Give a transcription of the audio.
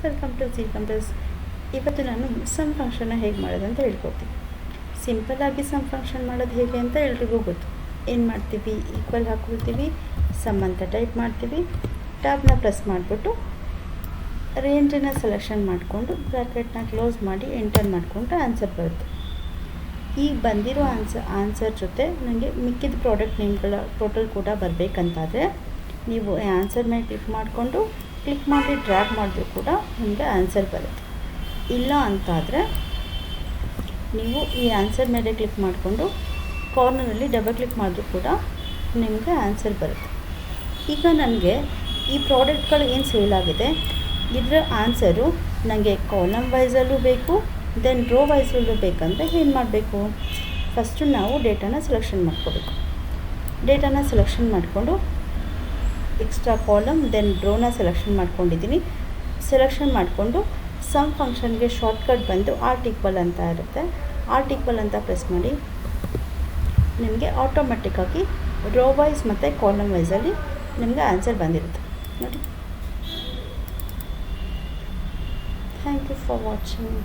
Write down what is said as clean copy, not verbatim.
Welcome to C computers. ಇವತ್ತು ನಾನು some ಫಂಕ್ಷನ್ನ ಹೇಗೆ ಮಾಡೋದು ಅಂತ ಹೇಳ್ಕೊಡ್ತೀನಿ. ಸಿಂಪಲ್ಲಾಗಿ ಸಮ್ ಫಂಕ್ಷನ್ ಮಾಡೋದು ಹೇಗೆ ಅಂತ ಎಲ್ರಿಗೂ ಗೊತ್ತು. ಏನು ಮಾಡ್ತೀವಿ, ಈಕ್ವಲ್ ಹಾಕ್ಕೊಳ್ತೀವಿ, ಸಮ್ ಅಂತ ಟೈಪ್ ಮಾಡ್ತೀವಿ, ಟ್ಯಾಬ್ನ ಪ್ರೆಸ್ ಮಾಡಿಬಿಟ್ಟು ರೇಂಜನ್ನು ಸೆಲೆಕ್ಷನ್ ಮಾಡಿಕೊಂಡು ಬ್ರ್ಯಾಕೆಟ್ನ ಕ್ಲೋಸ್ ಮಾಡಿ ಎಂಟರ್ ಮಾಡಿಕೊಂಡ್ರೆ ಆನ್ಸರ್ ಬರುತ್ತೆ. ಈಗ ಬಂದಿರೋ ಆನ್ಸರ್ ಜೊತೆ ನನಗೆ ಮಿಕ್ಕಿದ ಪ್ರಾಡಕ್ಟ್ ನೇಮ್ಗಳ ಟೋಟಲ್ ಕೂಡ ಬರಬೇಕಂತಾದರೆ ನೀವು ಆನ್ಸರ್ ಮೇಲೆ ಕ್ಲಿಕ್ ಮಾಡಿ ಡ್ರ್ಯಾಗ್ ಮಾಡಿದ್ರೂ ಕೂಡ ನಿಮಗೆ ಆನ್ಸರ್ ಬರುತ್ತೆ. ಇಲ್ಲ ಅಂತಾದರೆ ನೀವು ಈ ಆನ್ಸರ್ ಮೇಲೆ ಕ್ಲಿಕ್ ಮಾಡಿಕೊಂಡು ಕಾರ್ನರಲ್ಲಿ ಡಬಲ್ ಕ್ಲಿಕ್ ಮಾಡಿದ್ರೂ ಕೂಡ ನಿಮಗೆ ಆನ್ಸರ್ ಬರುತ್ತೆ. ಈಗ ನನಗೆ ಈ ಪ್ರಾಡಕ್ಟ್ಗಳು ಏನು ಸೇಲ್ ಆಗಿದೆ ಇದರ ಆನ್ಸರು ನನಗೆ ಕಾಲಮ್ ವೈಸಲ್ಲೂ ಬೇಕು, ದೆನ್ ರೋ ವೈಸಲ್ಲೂ ಬೇಕಂದರೆ ಏನು ಮಾಡಬೇಕು, ಫಸ್ಟು ನಾವು ಡೇಟಾನ ಸೆಲೆಕ್ಷನ್ ಮಾಡ್ಕೋಬೇಕು. ಡೇಟಾನ ಸೆಲೆಕ್ಷನ್ ಮಾಡಿಕೊಂಡು ಎಕ್ಸ್ಟ್ರಾ ಕಾಲಮ್ ದೆನ್ ರೋನ ಸೆಲೆಕ್ಷನ್ ಮಾಡ್ಕೊಂಡಿದ್ದೀನಿ. ಸೆಲೆಕ್ಷನ್ ಮಾಡಿಕೊಂಡು ಸಮ್ ಫಂಕ್ಷನ್ಗೆ ಶಾರ್ಟ್ಕಟ್ ಬಂದು ಆರ್ಟಿಕಲ್ ಅಂತ ಇರುತ್ತೆ. ಆರ್ಟಿಕಲ್ ಅಂತ ಪ್ರೆಸ್ ಮಾಡಿ ನಿಮಗೆ ಆಟೋಮೆಟಿಕ್ಕಾಗಿ ರೋ ವೈಸ್ ಮತ್ತು ಕಾಲಮ್ ವೈಸಲ್ಲಿ ನಿಮಗೆ ಆನ್ಸರ್ ಬಂದಿರುತ್ತೆ ನೋಡಿ. Thank you for watching.